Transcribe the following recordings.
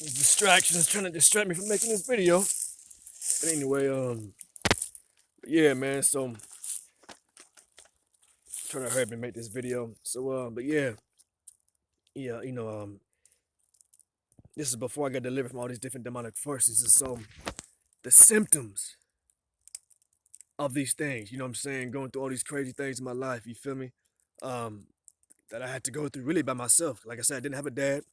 Distractions trying to distract me from making this video. But anyway, yeah, man. So trying to hurry up and make this video. So, but yeah, yeah, this is before I got delivered from all these different demonic forces. And so the symptoms of these things, you know what I'm saying, going through all these crazy things in my life. You feel me? Um, that I had to go through really by myself. Like I said, I didn't have a dad.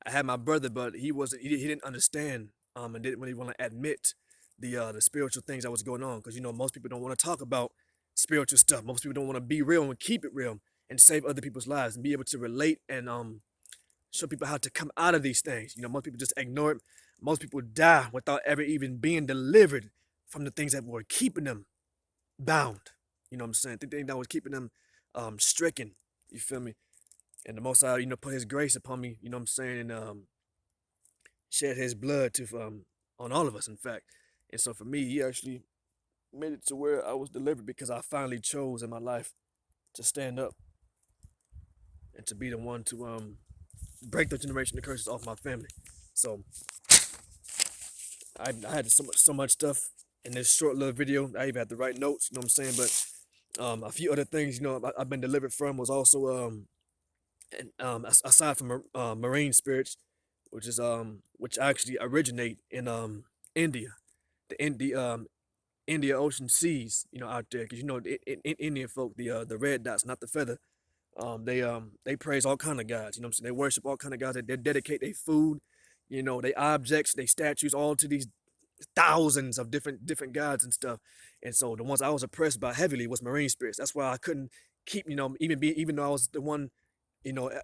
I had my brother, but he didn't understand and didn't really want to admit the spiritual things that was going on because most people don't want to talk about spiritual stuff. Most people don't want to be real and keep it real and save other people's lives and be able to relate and show people how to come out of these things. Most people just ignore it. Most people die without ever even being delivered from the things that were keeping them bound. You know what I'm saying? The thing that was keeping them stricken. You feel me? And the Most High, put His grace upon me. You know what I'm saying? And shed His blood to on all of us, in fact. And so for me, He actually made it to where I was delivered because I finally chose in my life to stand up and to be the one to break the generational curses off my family. So I had so much stuff in this short little video. I even had to write notes. You know what I'm saying? But a few other things, I've been delivered from was also and aside from marine spirits, which actually originate in India, the India Ocean seas, out there, because in Indian folk, the red dots, not the feather, they praise all kind of gods. You know what I'm saying? They worship all kind of gods. They dedicate their food, they objects, they statues, all to these thousands of different gods and stuff. And so the ones I was oppressed by heavily was marine spirits. That's why I couldn't keep, even though I was the one,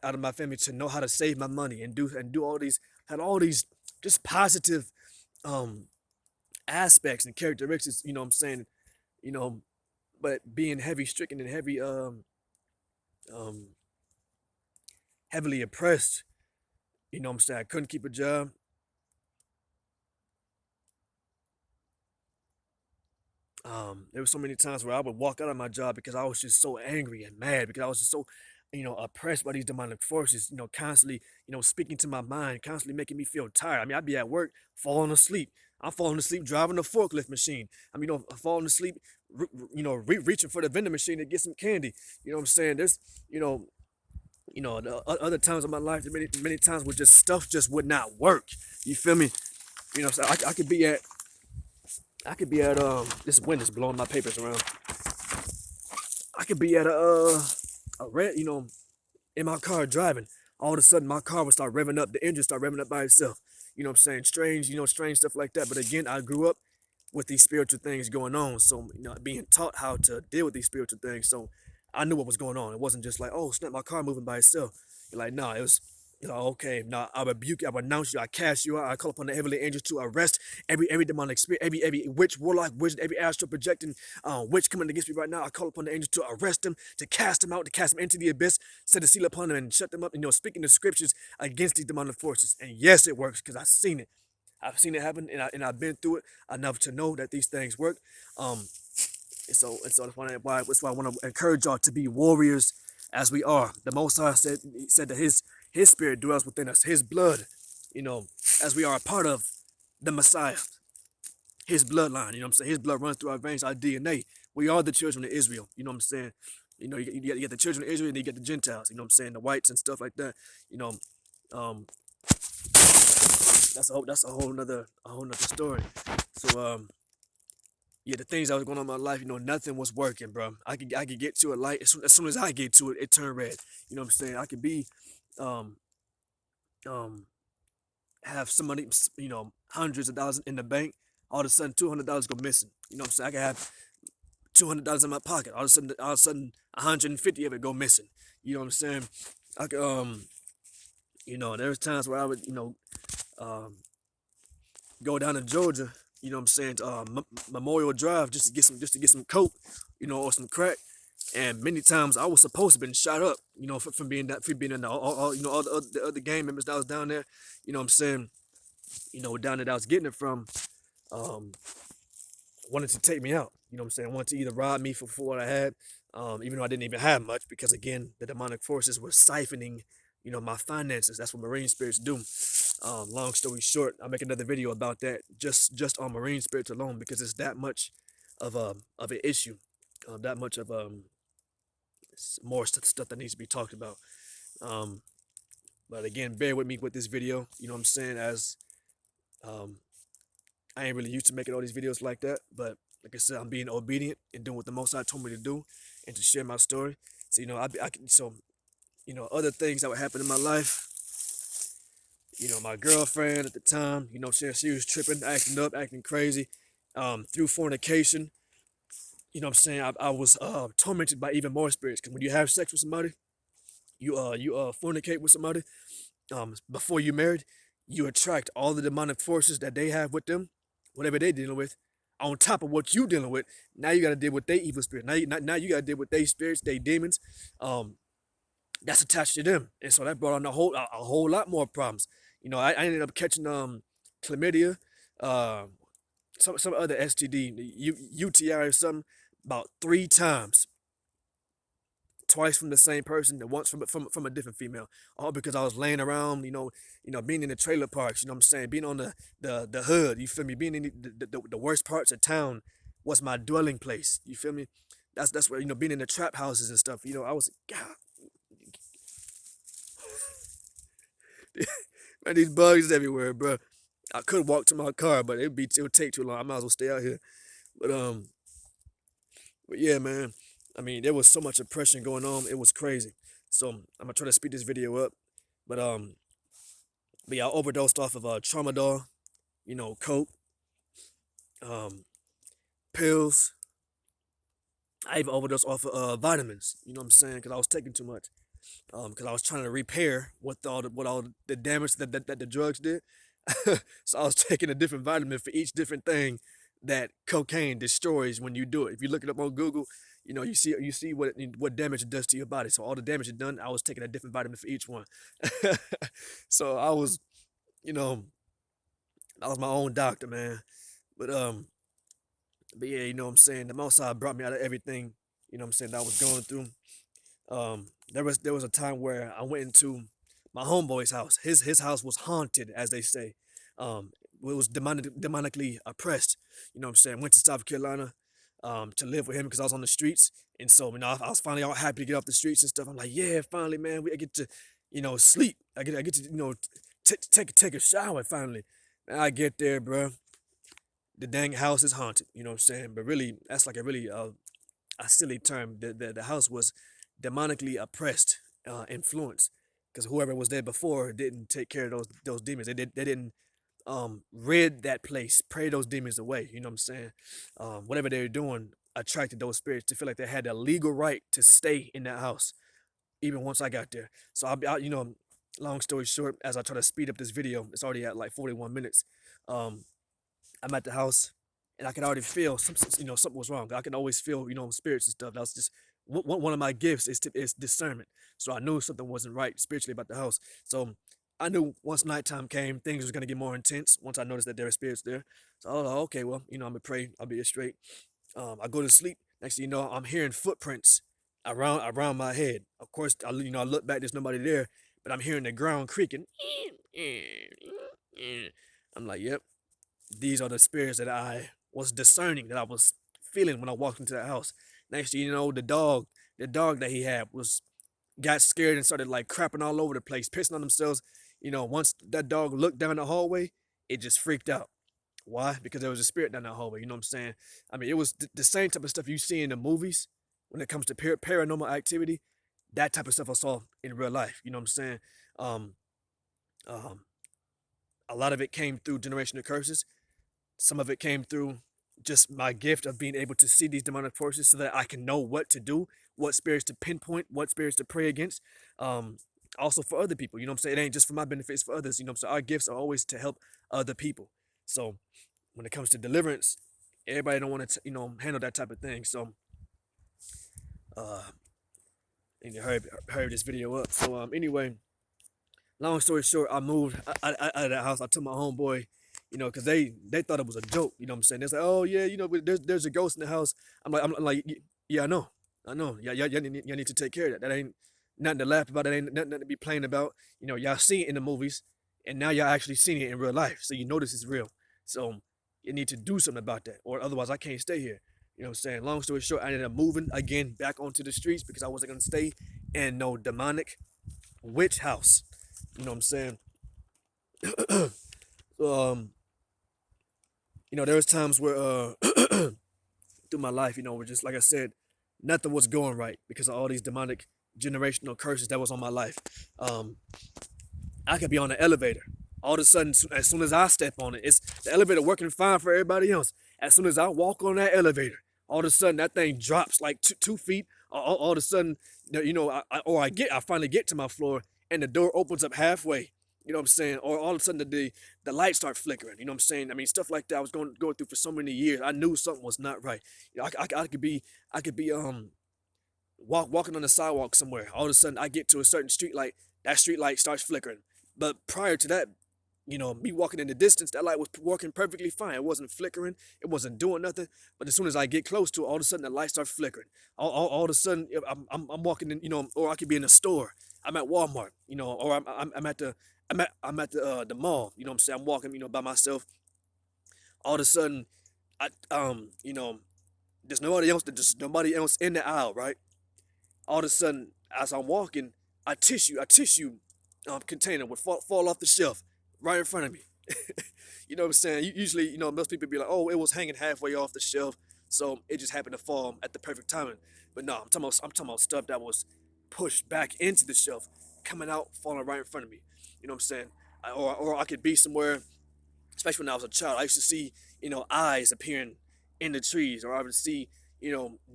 out of my family to know how to save my money and do all these, had all these just positive um aspects and characteristics, you know what I'm saying, you know, but being heavy stricken and um heavily oppressed, you know what I'm saying, I couldn't keep a job. There were so many times where I would walk out of my job because I was just so angry and mad because I was just so, oppressed by these demonic forces, constantly, speaking to my mind, constantly making me feel tired. I mean, I'd be at work, falling asleep. I'm falling asleep driving a forklift machine. I mean, falling asleep, reaching for the vending machine to get some candy. You know what I'm saying? There's, you know, the other times of my life, many times where just stuff just would not work. You feel me? So I could be at this wind is blowing my papers around. I could be at a red, in my car driving. All of a sudden my car would start revving up, the engine start revving up by itself. You know what I'm saying? Strange, strange stuff like that. But again, I grew up with these spiritual things going on. So, being taught how to deal with these spiritual things. So I knew what was going on. It wasn't just like, oh, snap, my car moving by itself. You're like, no, it was, okay, now I rebuke you, I renounce you, I cast you out, I call upon the heavenly angels to arrest every demonic spirit, every witch, warlock, wizard, every astral projecting witch coming against me right now. I call upon the angels to arrest them, to cast them out, to cast them into the abyss, set a seal upon them and shut them up, speaking the scriptures against these demonic forces. And yes, it works because I've seen it. I've seen it happen, and I've been through it enough to know that these things work. And so that's why I want to encourage y'all to be warriors as we are. The Most High said that His Spirit dwells within us, His blood, as we are a part of the Messiah, His bloodline. You know what I'm saying? His blood runs through our veins, our DNA. We are the children of Israel. You know what I'm saying? You get the children of Israel, and you get the Gentiles. You know what I'm saying? The whites and stuff like that. You know, um, that's a whole nother story. So yeah, the things that was going on in my life, nothing was working, bro. I could get to a light as soon as I get to it, it turned red. You know what I'm saying? I could be um um have somebody, hundreds of dollars in the bank. All of a sudden, $200 go missing. You know what I'm saying? I could have $200 in my pocket. All of a sudden, 150 of it go missing. You know what I'm saying? I could there's times where I would um go down to Georgia. You know what I'm saying? To, Memorial Drive just to get some coke, or some crack. And many times I was supposed to have been shot up, from being in the other gang members that was down there. You know what I'm saying? Down there that I was getting it from, um, wanted to take me out. You know what I'm saying? Wanted to either rob me for what I had, even though I didn't even have much, because again, the demonic forces were siphoning, my finances. That's what marine spirits do. Long story short, I'll make another video about that just on marine spirits alone because it's that much of an issue, that much of more stuff that needs to be talked about. Um, but again, bear with me with this video. You know what I'm saying? As um, I ain't really used to making all these videos like that, but like I said, I'm being obedient and doing what the Most High told me to do, and to share my story. So I can other things that would happen in my life. My girlfriend at the time, she was tripping, acting up, acting crazy, through fornication. What I'm saying? I was tormented by even more spirits because when you have sex with somebody, you fornicate with somebody, before you married, you attract all the demonic forces that they have with them, whatever they dealing with, on top of what you dealing with. Now you got to deal with their evil spirit. Now you got to deal with their spirits, their demons, um, that's attached to them, and so that brought on a whole lot more problems. I ended up catching chlamydia, uh, some other STD, UTI or something, about 3 times, twice from the same person and once from a different female, all because I was laying around, being in the trailer parks, you know what I'm saying, being on the hood, you feel me, being in the worst parts of town was my dwelling place, you feel me. That's where, being in the trap houses and stuff, I was, God, man, these bugs everywhere, bro. I could walk to my car, but it would take too long. I might as well stay out here. But but yeah, man. I mean, there was so much oppression going on. It was crazy. So I'm gonna try to speed this video up. But but yeah, I overdosed off of tramadol, coke, um, pills. I even overdosed off of vitamins. You know what I'm saying? Because I was taking too much. Because I was trying to repair what all the damage that the drugs did. So I was taking a different vitamin for each different thing that cocaine destroys when you do it. If you look it up on Google, you see what damage it does to your body. So all the damage it done, I was taking a different vitamin for each one. So you know, I was my own doctor, man. But yeah, you know what I'm saying. The Most High brought me out of everything. You know what I'm saying, that I was going through. There was a time where I went into my homeboy's house. His house was haunted, as they say. It was demonically oppressed. You know what I'm saying? Went to South Carolina, to live with him because I was on the streets, and so I was finally all happy to get off the streets and stuff. I'm like, yeah, finally, man, I get to, sleep. I get to, take a shower finally. And I get there, bro. The dang house is haunted. You know what I'm saying? But really, that's like a silly term. The house was demonically oppressed, influence, because whoever was there before didn't take care of those demons. They didn't rid that place, pray those demons away. You know what I'm saying? Whatever they were doing attracted those spirits to feel like they had a legal right to stay in that house, even once I got there. So long story short, as I try to speed up this video, it's already at like 41 minutes. Um, I'm at the house, and I can already feel something was wrong. I can always feel spirits and stuff. That's just one of my gifts is discernment. So I knew something wasn't right spiritually about the house. So I knew once nighttime came, things was gonna get more intense. Once I noticed that there were spirits there, so I was like, okay, well, I'm gonna pray. I'll be straight. I go to sleep. Next thing you know, I'm hearing footprints around my head. Of course, I look back. There's nobody there, but I'm hearing the ground creaking. I'm like, yep, these are the spirits that I was discerning, that I was feeling when I walked into that house. Next thing you know, the dog that he had got scared and started like crapping all over the place, pissing on themselves. Once that dog looked down the hallway, it just freaked out. Why? Because there was a spirit down that hallway. You know what I'm saying? I mean, it was the same type of stuff you see in the movies when it comes to paranormal activity. That type of stuff I saw in real life. You know what I'm saying? Um, um, a lot of it came through generational curses. Some of it came through just my gift of being able to see these demonic forces so that I can know what to do, what spirits to pinpoint, what spirits to pray against. Um, Also for other people, you know what I'm saying? It ain't just for my benefit, it's for others. You know what I'm saying? Our gifts are always to help other people. So when it comes to deliverance, everybody don't want to, handle that type of thing. So, uh, and you heard this video up. So, anyway, long story short, I moved out of that house. I took my homeboy, because they thought it was a joke. You know what I'm saying? They're like, oh yeah, but there's a ghost in the house. I'm like, yeah, I know. Yeah, y'all need to take care of that. That ain't nothing to laugh about. That ain't nothing to be playing about. Y'all see it in the movies. and now y'all actually seeing it in real life, so you know this is real. So you need to do something about that, or otherwise I can't stay here. You know what I'm saying? Long story short, I ended up moving again back onto the streets because I wasn't gonna stay in no demonic witch house. You know what I'm saying? um, there was times where through my life, where just like I said, nothing was going right because of all these demonic generational curses that was on my life. Um, I could be on the elevator. All of a sudden, as soon as I step on it, it's the elevator working fine for everybody else. As soon as I walk on that elevator, all of a sudden that thing drops like 2 feet. All of a sudden, I finally get to my floor and the door opens up halfway. You know what I'm saying? Or all of a sudden the lights start flickering. You know what I'm saying? I mean, stuff like that I was going through for so many years. I knew something was not right. I could be walking on the sidewalk somewhere. All of a sudden, I get to a certain street light. That street light starts flickering. But prior to that, me walking in the distance, that light was working perfectly fine. It wasn't flickering. It wasn't doing nothing. But as soon as I get close to it, all of a sudden the light starts flickering. All of a sudden, I'm walking in, or I could be in a store. I'm at Walmart, or I'm at the mall. You know what I'm saying? I'm walking, by myself. All of a sudden, I there's nobody else in the aisle, right? All of a sudden, as I'm walking, a tissue container would fall off the shelf right in front of me. You know what I'm saying? Usually, most people be like, "Oh, it was hanging halfway off the shelf, so it just happened to fall at the perfect timing." But no, I'm talking about stuff that was pushed back into the shelf, coming out, falling right in front of me. You know what I'm saying? Or I could be somewhere, especially when I was a child. I used to see, eyes appearing in the trees, or I would see,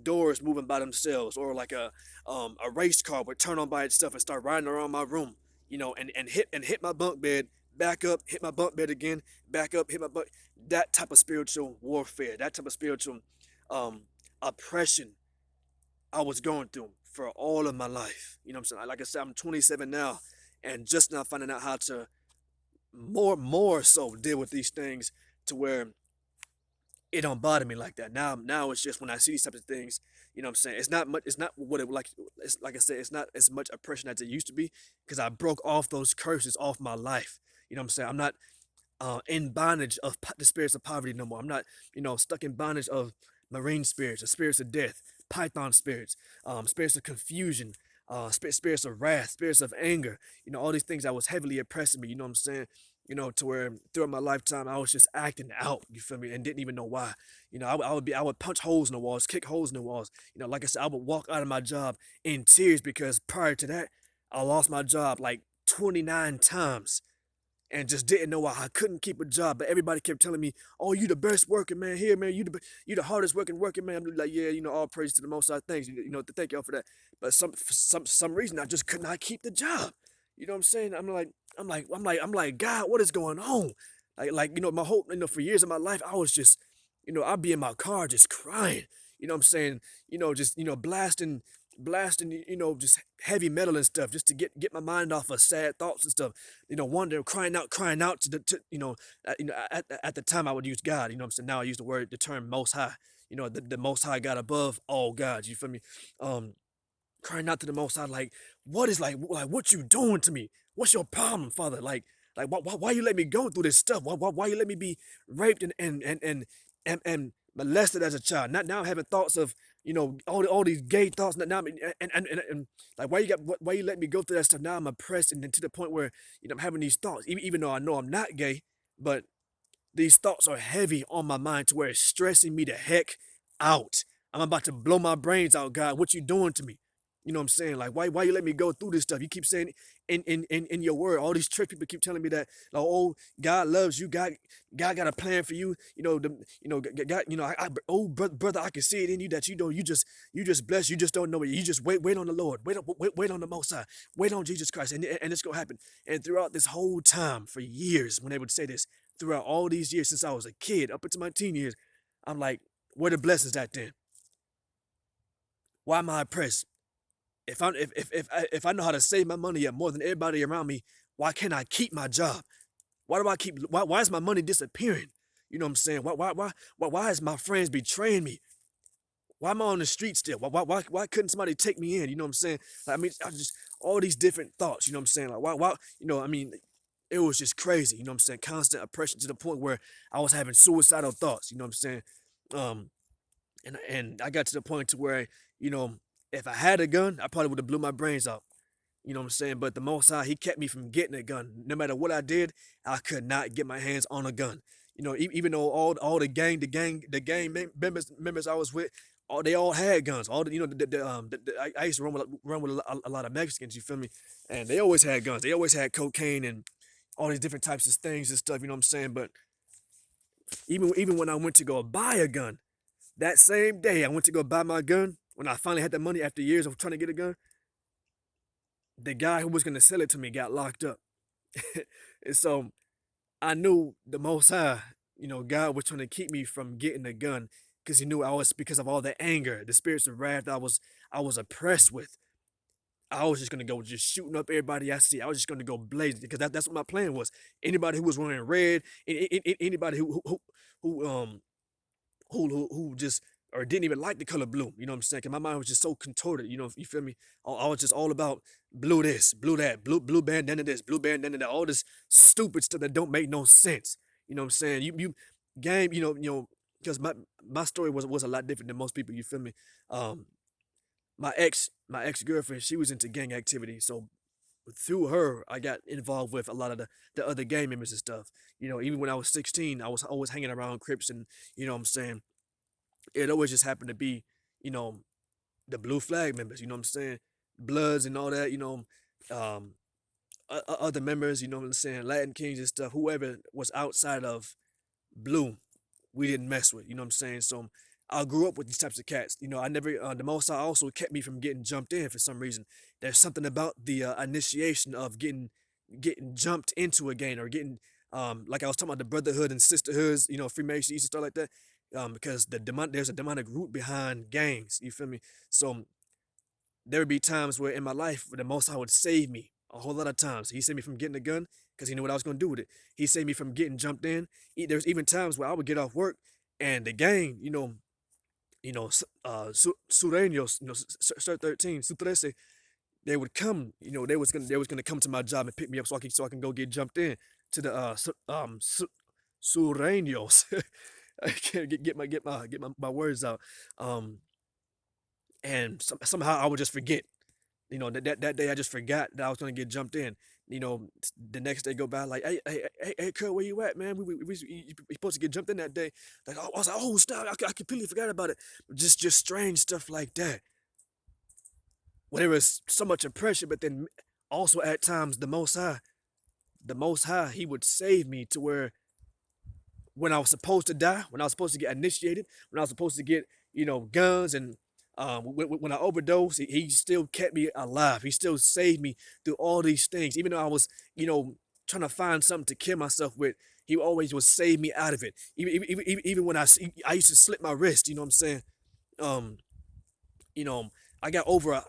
doors moving by themselves, or like a race car would turn on by itself and start riding around my room, and hit my bunk bed, back up, hit my bunk bed again, back up, hit my bunk. That type of spiritual warfare, that type of spiritual um, oppression I was going through for all of my life. You know what I'm saying? Like I said, I'm 27 now, and just now finding out how to more so deal with these things to where it don't bother me like that. Now it's just when I see these types of things, you know what I'm saying? It's not much. It's not what it like. It's like I said. It's not as much oppression as it used to be because I broke off those curses off my life. You know what I'm saying? I'm not in bondage of the spirits of poverty no more. I'm not, stuck in bondage of marine spirits, or spirits of death, python spirits, spirits of confusion, spirits of wrath, spirits of anger. All these things that was heavily oppressing me. You know what I'm saying? To where throughout my lifetime I was just acting out. You feel me? And didn't even know why. I would punch holes in the walls, kick holes in the walls. Like I said, I would walk out of my job in tears because prior to that, I lost my job like 29 times and just didn't know why I couldn't keep a job. But everybody kept telling me, "Oh, you the best working man here, man. You the hardest working man." I'm like, "Yeah, all praise to the Most High. Thanks, thank y'all for that." But for some reason, I just could not keep the job. You know what I'm saying? I'm like, God, what is going on? My whole, for years of my life, I was just, I'd be in my car just crying. You know what I'm saying? Just blasting, just heavy metal and stuff, just to get my mind off of sad thoughts and stuff. Wondering, crying out to at the time I would use God. You know what I'm saying? Now I use the term Most High. The Most High God above all gods. You feel me? Um, Crying out to the Most High, like, what is like what you doing to me? What's your problem, Father? Like why you let me go through this stuff? Why you let me be raped and molested as a child? Not now having thoughts of all these gay thoughts. Now and like why you let me go through that stuff? Now I'm oppressed and then to the point where I'm having these thoughts, even though I know I'm not gay, but these thoughts are heavy on my mind to where it's stressing me the heck out. I'm about to blow my brains out, God. What you doing to me? You know what I'm saying? Like, why you let me go through this stuff? You keep saying in your word, all these church people keep telling me that, like, oh, God loves you, God got a plan for you. God, oh, brother, I can see it in you that you just blessed. You just don't know it. You just wait on the Lord. Wait on the Most High. Wait on Jesus Christ, and it's gonna happen. And throughout this whole time, for years, when they would say this, throughout all these years since I was a kid up into my teen years, I'm like, where the blessings at then? Why am I oppressed? If I know how to save my money up more than everybody around me, why can't I keep my job? Why is my money disappearing? You know what I'm saying? Why is my friends betraying me? Why am I on the street still? Why couldn't somebody take me in? You know what I'm saying? Like, I mean, I just all these different thoughts. You know what I'm saying? Like why I mean, it was just crazy. You know what I'm saying? Constant oppression to the point where I was having suicidal thoughts. You know what I'm saying? Um, and I got to the point to where, you know, if I had a gun, I probably would have blew my brains out. You know what I'm saying? But the Most High, He kept me from getting a gun. No matter what I did, I could not get my hands on a gun. You know, even though all the gang members I was with, they all had guns. All the, you know, I used to run with a lot of Mexicans. You feel me? And they always had guns. They always had cocaine and all these different types of things and stuff. You know what I'm saying? But even when I went to go buy a gun, that same day I went to go buy my gun. When I finally had the money after years of trying to get a gun, the guy who was gonna sell it to me got locked up. And so I knew the Most High, you know, God was trying to keep me from getting a gun because He knew I was because of all the anger, the spirits of wrath I was oppressed with. I was just gonna go just shooting up everybody I see. I was just gonna go blazing because that's what my plan was. Anybody who was wearing red, anybody who just or didn't even like the color blue. You know what I'm saying? 'Cause my mind was just so contorted. You know, you feel me? I was just all about blue this, blue that, blue bandana this, blue bandana that, all this stupid stuff that don't make no sense. You know what I'm saying? You game, because my story was a lot different than most people. You feel me? Um, my ex girlfriend, she was into gang activity, so through her, I got involved with a lot of the other gang members and stuff. You know, even when I was 16, I was always hanging around Crips and you know what I'm saying, it always just happened to be, you know, the blue flag members, you know what I'm saying? Bloods and all that, um, other members, you know what I'm saying? Latin Kings and stuff, whoever was outside of blue, we didn't mess with, you know what I'm saying? So I grew up with these types of cats. You know, I never, the Most High also kept me from getting jumped in for some reason. There's something about the initiation of getting jumped into a gang or getting, like I was talking about the brotherhood and sisterhoods, you know, Freemasons and stuff like that. Because there's a demonic root behind gangs. You feel me? So there would be times where in my life where the Most High would save me a whole lot of times. He saved me from getting a gun because he knew what I was going to do with it. He saved me from getting jumped in. There's even times where I would get off work and the gang, Sureños, Sir 13, Su 13, they would come, they was gonna come to my job and pick me up so I can go get jumped in to the Sureños. I can't get my words out. Um, and somehow I would just forget. You know, that day I just forgot that I was gonna get jumped in. You know, the next day go by like, hey, Kurt, where you at, man? You supposed to get jumped in that day. Like, I was like, oh, stop! I completely forgot about it. Just strange stuff like that. When there was so much oppression, but then also at times the Most High, He would save me to where when I was supposed to die, when I was supposed to get initiated, when I was supposed to get, guns and when I overdosed, he still kept me alive. He still saved me through all these things. Even though I was, trying to find something to kill myself with, he always would save me out of it. Even when I used to slip my wrist, you know what I'm saying? Um, you know, I got over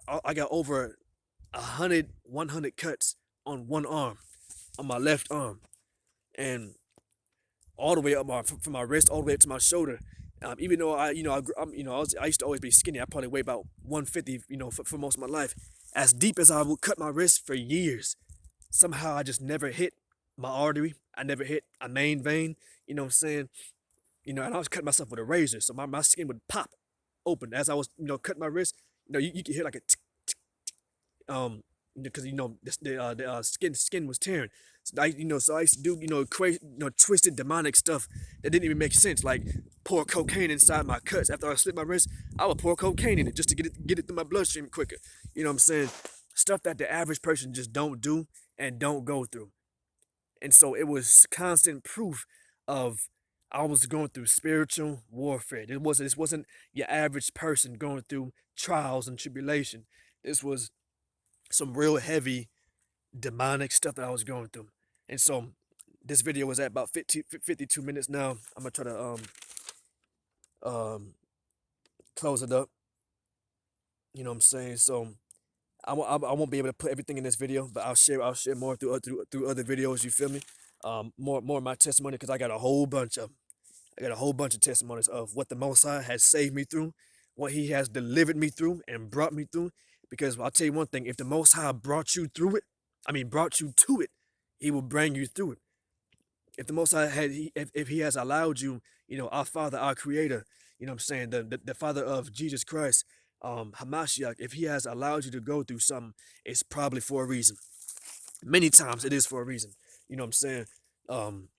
100 cuts on one arm, on my left arm. And all the way up from my wrist all the way up to my shoulder. Even though I used to always be skinny. I probably weigh about 150, for most of my life. As deep as I would cut my wrist for years, somehow I just never hit my artery. I never hit a main vein. You know what I'm saying? And I was cutting myself with a razor, so my skin would pop open as I was, cutting my wrist. You could hear like a um because the skin was tearing. So I used to do crazy, twisted demonic stuff that didn't even make sense, like pour cocaine inside my cuts. After I slit my wrist, I would pour cocaine in it just to get it through my bloodstream quicker. You know what I'm saying? Stuff that the average person just don't do and don't go through. And so it was constant proof of I was going through spiritual warfare. This wasn't your average person going through trials and tribulation. This was some real heavy demonic stuff that I was going through. And so this video was at about 52 minutes now. I'm gonna try to um close it up. You know what I'm saying? So I won't be able to put everything in this video, but I'll share more through other videos. You feel me? More of my testimony because I got a whole bunch of 'em. I got a whole bunch of testimonies of what the Most High has saved me through, what He has delivered me through and brought me through. Because I'll tell you one thing: if the Most High brought you through it, I mean brought you to it, He will bring you through it. If the Most High had, if He has allowed you, our Father, our Creator, I'm saying, the Father of Jesus Christ, Hamashiach, if He has allowed you to go through something, it's probably for a reason. Many times it is for a reason. You know what I'm saying? Um,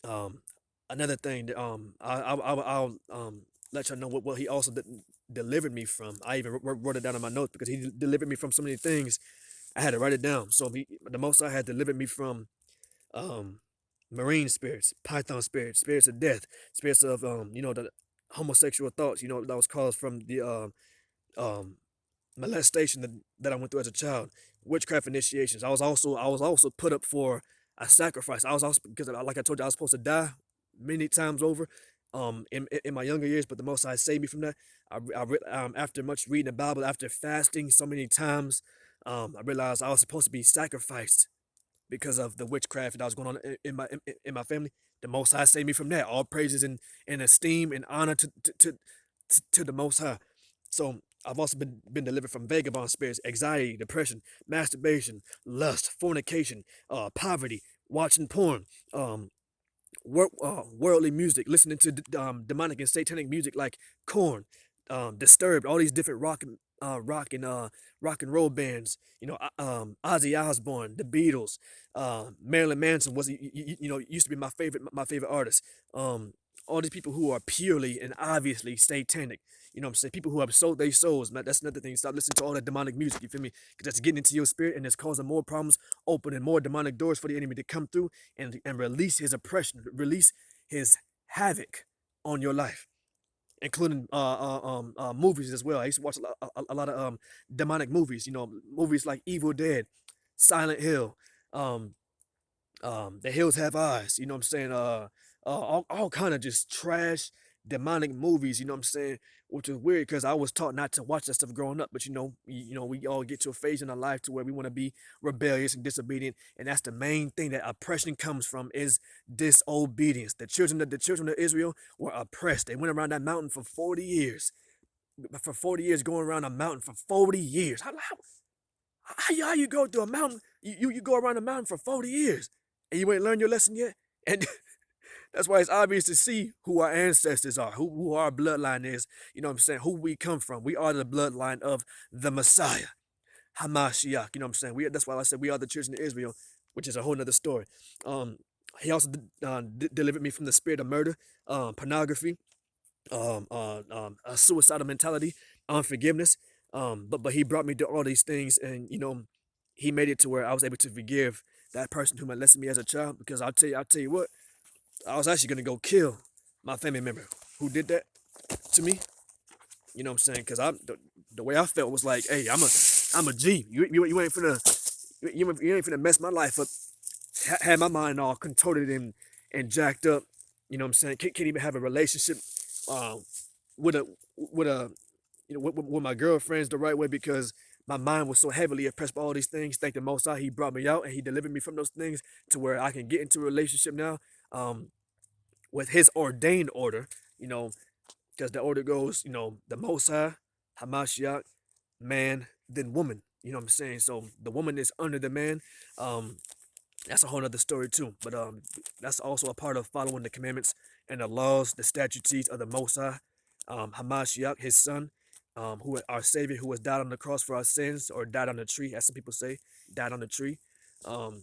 um, Another thing that I'll let y'all know what He also delivered me from. I even wrote it down in my notes because He delivered me from so many things. I had to write it down. So the Most High had delivered me from um marine spirits, python spirits, spirits of death, spirits of the homosexual thoughts, that was caused from the um molestation that I went through as a child, witchcraft initiations. I was also put up for a sacrifice. I was also, because like I told you, I was supposed to die many times over in my younger years, but the Most High saved me from that. After much reading the Bible, after fasting so many times, I realized I was supposed to be sacrificed because of the witchcraft that was going on in my family. The Most High saved me from that. All praises and esteem and honor to the Most High. So I've also been delivered from vagabond spirits, anxiety, depression, masturbation, lust, fornication, poverty, watching porn, um, worldly music, listening to demonic and satanic music like Corn, Disturbed, all these different rock and roll bands. Ozzy Osbourne, the Beatles, Marilyn Manson was used to be my favorite artist. All these people who are purely and obviously satanic. You know what I'm saying? People who have sold their souls. Man, that's another thing. Stop listening to all that demonic music. You feel me? Because that's getting into your spirit and it's causing more problems, opening more demonic doors for the enemy to come through and release his oppression, release his havoc on your life, including movies as well. I used to watch a lot of demonic movies. Movies like Evil Dead, Silent Hill, um, The Hills Have Eyes. You know what I'm saying? All kind of just trash demonic movies. You know what I'm saying? Which is weird because I was taught not to watch that stuff growing up. But we all get to a phase in our life to where we want to be rebellious and disobedient, and that's the main thing that oppression comes from is disobedience. The children of Israel were oppressed. They went around that mountain for 40 years. For 40 years, going around a mountain for 40 years. How you go through a mountain? You go around a mountain for 40 years and you ain't learned your lesson yet? And that's why it's obvious to see who our ancestors are, who our bloodline is. You know what I'm saying? Who we come from. We are the bloodline of the Messiah, Hamashiach. You know what I'm saying? That's why I said we are the children of Israel, which is a whole nother story. He also delivered me from the spirit of murder, pornography, a suicidal mentality, unforgiveness. But he brought me to all these things, and he made it to where I was able to forgive that person who molested me as a child. Because I'll tell you what, I was actually gonna go kill my family member who did that to me. You know what I'm saying? Because the way I felt was like, hey, I'm a G. You ain't finna mess my life up. Had my mind all contorted and jacked up. You know what I'm saying? Can't even have a relationship um, with a with my girlfriends the right way because my mind was so heavily oppressed by all these things. Thank the Most High, He brought me out and He delivered me from those things to where I can get into a relationship now, with His ordained order. You know, because the order goes, the Most High, Hamashiach, man, then woman. You know what I'm saying? So the woman is under the man. Um, that's a whole other story too. But that's also a part of following the commandments and the laws, the statutes of the Most High, Hamashiach, His Son, who our Savior, who has died on the cross for our sins, or died on the tree, as some people say, died on the tree. Um,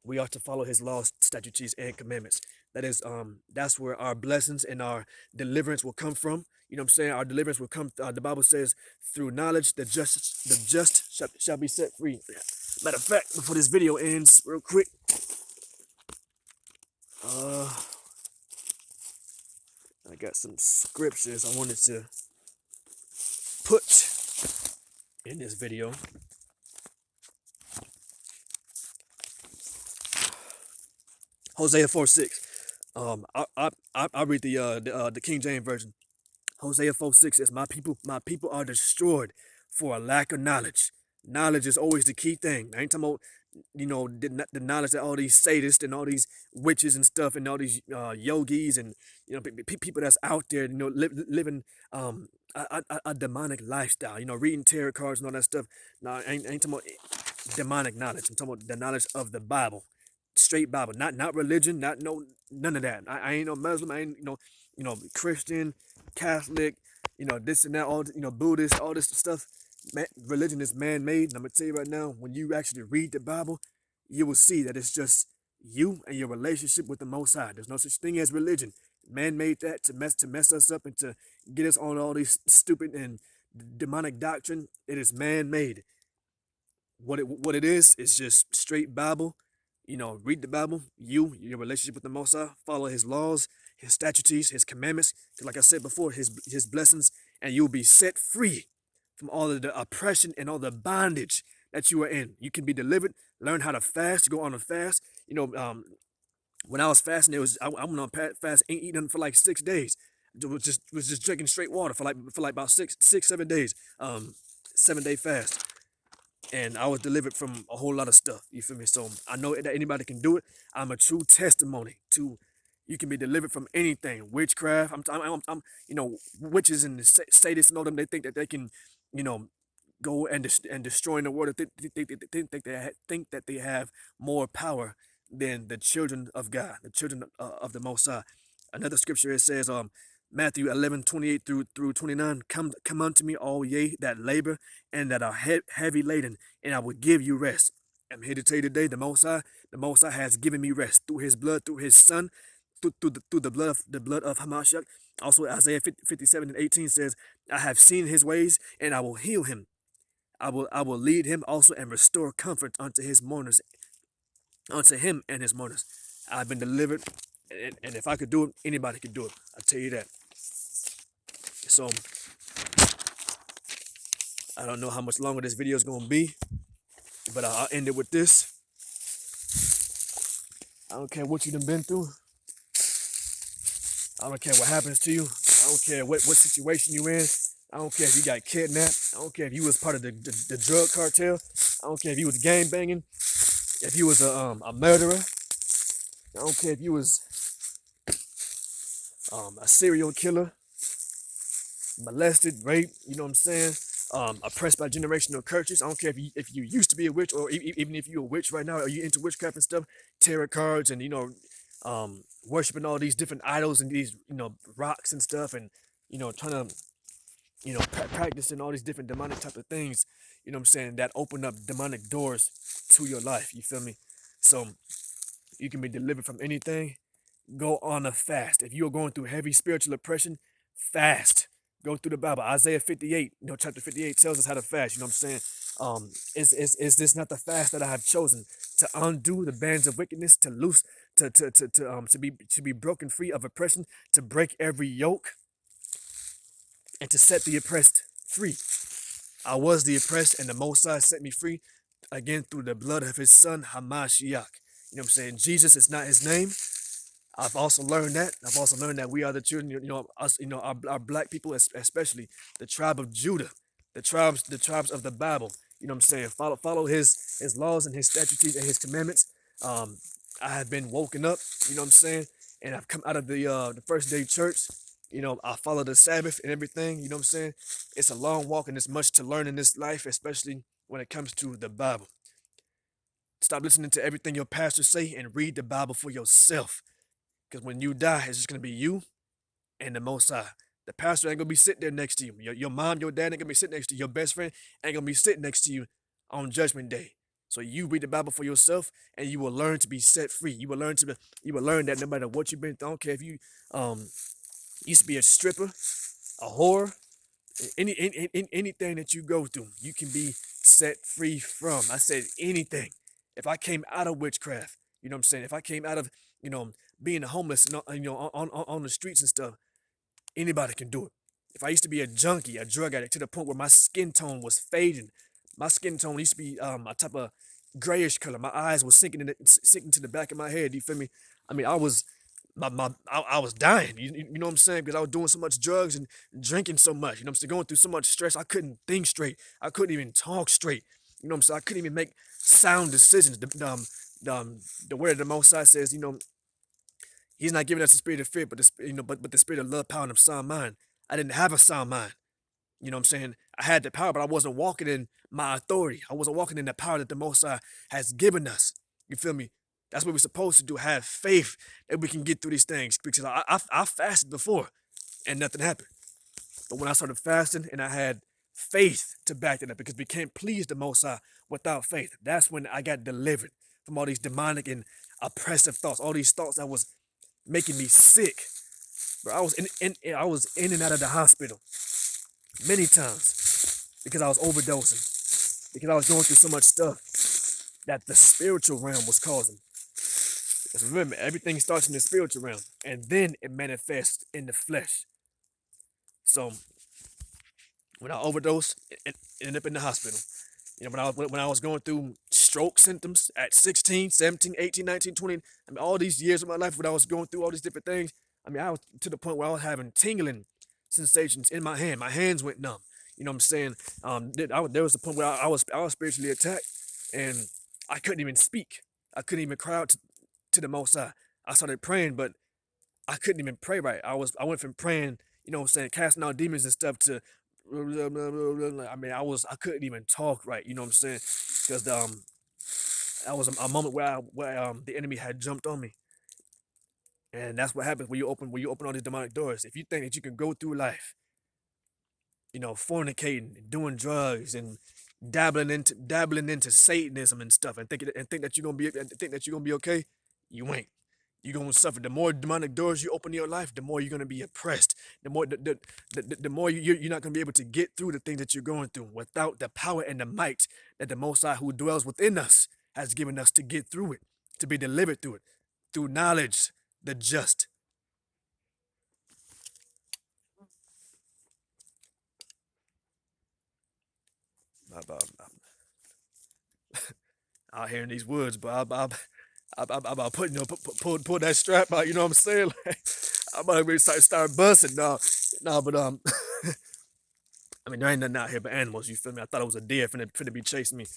we are to follow His laws, statutes, and commandments. That's where our blessings and our deliverance will come from. You know what I'm saying? Our deliverance will come. The Bible says, through knowledge, the just shall be set free. Matter of fact, before this video ends, real quick, uh, I got some scriptures I wanted to put in this video. Hosea 4:6. I read the King James version. Hosea 4:6 says, my people are destroyed for a lack of knowledge. Knowledge is always the key thing. I ain't talking about, the knowledge that all these sadists and all these witches and stuff and all these yogis and people that's out there, living a demonic lifestyle. Reading tarot cards and all that stuff. No, I ain't talking about. demonic knowledge. I'm talking about the knowledge of the Bible, straight Bible, not religion, not no none of that. I ain't no Muslim. I ain't Christian, Catholic, this and that, all Buddhist, all this stuff. Religion is man made. And I'm gonna tell you right now, when you actually read the Bible, you will see that it's just you and your relationship with the Most High. There's no such thing as religion. Man made that to mess us up and to get us on all these stupid and demonic doctrine. It is man made. What it is just straight Bible. Read the Bible. Your relationship with the Most High, follow His laws, His statutes, His commandments. Because like I said before, His blessings, and you'll be set free from all of the oppression and all the bondage that you are in. You can be delivered. Learn how to fast. Go on a fast. When I was fasting, I went on fast, ain't eating for like 6 days. Was just drinking straight water for like about 7 days. 7 day fast, and I was delivered from a whole lot of stuff. You feel me? So I know that anybody can do it. I'm a true testimony to you can be delivered from anything. Witchcraft. Witches and the sadists and all them. They think that they can, you know, go and destroy in the world. Think that they have more power than the children of God, the children of the Most High. Another scripture it says, Matthew 11:28 through 29, come unto me, all ye that labor and that are heavy laden, and I will give you rest. I'm here to tell you today, the Most High has given me rest through His blood, through His Son, through the blood of Hamashiach. Also, Isaiah 57:18 says, I have seen His ways, and I will heal him. I will lead him also and restore comfort unto his mourners, unto him and his mourners. I've been delivered, and if I could do it, anybody could do it. I tell you that. So I don't know how much longer this video is gonna be, but I'll end it with this. I don't care what you done been through. I don't care what happens to you. I don't care what situation you in. I don't care if you got kidnapped. I don't care if you was part of the drug cartel. I don't care if you was gang banging. If you was a murderer. I don't care if you was a serial killer, molested, raped. You know what I'm saying? Oppressed by generational curses. I don't care if you used to be a witch, or even if you're a witch right now, or you into witchcraft and stuff, tarot cards, and worshiping all these different idols and these rocks and stuff, and trying to practicing all these different demonic type of things. You know what I'm saying? That open up demonic doors to your life. You feel me? So you can be delivered from anything. Go on a fast. If you are going through heavy spiritual oppression, fast. Go through the Bible. Isaiah 58, chapter 58 tells us how to fast. You know what I'm saying? Is this not the fast that I have chosen to undo the bands of wickedness, to loose, to be broken free of oppression, to break every yoke, and to set the oppressed free? I was the oppressed, and the Most High set me free again through the blood of His Son Hamashiach. You know what I'm saying? Jesus is not His name. I've also learned that. I've also learned that we are the children, us, our black people, especially the tribe of Judah, the tribes of the Bible. You know what I'm saying? Follow his laws and His statutes and His commandments. Um, I have been woken up. You know what I'm saying? And I've come out of the first day church. I follow the Sabbath and everything. You know what I'm saying? It's a long walk, and there's much to learn in this life, especially when it comes to the Bible. Stop listening to everything your pastors say and read the Bible for yourself. Because when you die, it's just going to be you and the Most High. The pastor ain't going to be sitting there next to you. Your mom, your dad ain't going to be sitting next to you. Your best friend ain't going to be sitting next to you on Judgment Day. So you read the Bible for yourself, and you will learn to be set free. You will learn that no matter what you've been through, I don't care if you used to be a stripper, a whore, anything that you go through, you can be set free from. I said anything. If I came out of witchcraft, you know what I'm saying? If I came out of, being homeless and on the streets and stuff, anybody can do it. If I used to be a junkie, a drug addict, to the point where my skin tone was fading, my skin tone used to be a type of grayish color. My eyes were sinking to the back of my head. You feel me? I mean, I was dying. You know what I'm saying? Because I was doing so much drugs and drinking so much. You know what I'm saying? Going through so much stress, I couldn't think straight. I couldn't even talk straight. You know what I'm saying? I couldn't even make sound decisions. The word of the Most High says, He's not giving us the spirit of fear, but the spirit of love, power, and of sound mind. I didn't have a sound mind. You know what I'm saying? I had the power, but I wasn't walking in my authority. I wasn't walking in the power that the Most High has given us. You feel me? That's what we're supposed to do. Have faith that we can get through these things. Because I fasted before and nothing happened. But when I started fasting and I had faith to back it up, because we can't please the Most High without faith. That's when I got delivered from all these demonic and oppressive thoughts, all these thoughts that was making me sick. Bro, I was in and out of the hospital many times because I was overdosing, because I was going through so much stuff that the spiritual realm was causing. Because remember, everything starts in the spiritual realm and then it manifests in the flesh. So when I overdosed, it ended up in the hospital. You know, when I was going through stroke symptoms at 16, 17, 18, 19, 20, I mean, all these years of my life when I was going through all these different things, I mean, I was to the point where I was having tingling sensations in my hand. My hands went numb. You know what I'm saying? There was a point where I was spiritually attacked, and I couldn't even speak. I couldn't even cry out to the Most High. I started praying, but I couldn't even pray right. I went from praying, you know what I'm saying, casting out demons and stuff to I mean, I couldn't even talk right, you know what I'm saying? Because that was a moment where the enemy had jumped on me. And that's what happens when you open all these demonic doors. If you think that you can go through life, you know, fornicating and doing drugs and dabbling into Satanism and stuff and think that you're gonna be okay, you ain't. You're gonna suffer. The more demonic doors you open in your life, the more you're gonna be oppressed. The more you're not gonna be able to get through the things that you're going through without the power and the might that the Most High who dwells within us has given us to get through it, to be delivered through it, through knowledge, the just. I'm out here in these woods, but I'm about putting pull that strap out. You know what I'm saying? Like, I'm about to really start busting. No, but I mean, there ain't nothing out here but animals. You feel me? I thought it was a deer finna be chasing me,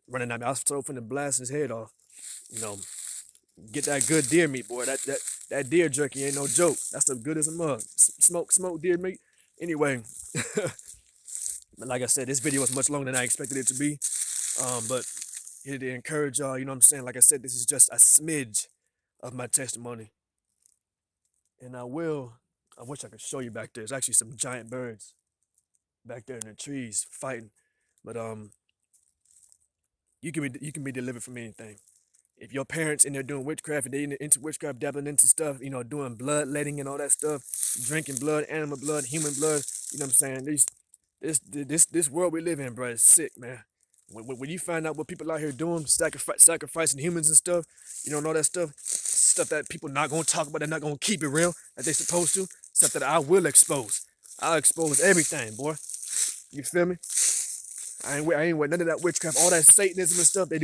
running at me. I was so finna blast his head off. You know, get that good deer meat, boy. That deer jerky ain't no joke. That's as good as a mug. Smoke deer meat. Anyway, but like I said, this video was much longer than I expected it to be. But here to encourage y'all. You know what I'm saying? Like I said, this is just a smidge of my testimony, and I wish I could show you back there. There's actually some giant birds back there in the trees fighting, but you can be delivered from anything. If your parents in there doing witchcraft and they into witchcraft, dabbling into stuff, you know, doing bloodletting and all that stuff, drinking blood, animal blood, human blood, you know what I'm saying? This world we live in, bro, is sick, man. When you find out what people out here doing, sacrificing humans and stuff, you know, and all that stuff that people not gonna talk about, they're not gonna keep it real, that they supposed to, stuff that I will expose. I'll expose everything, boy. You feel me? I ain't with none of that witchcraft, all that Satanism and stuff. They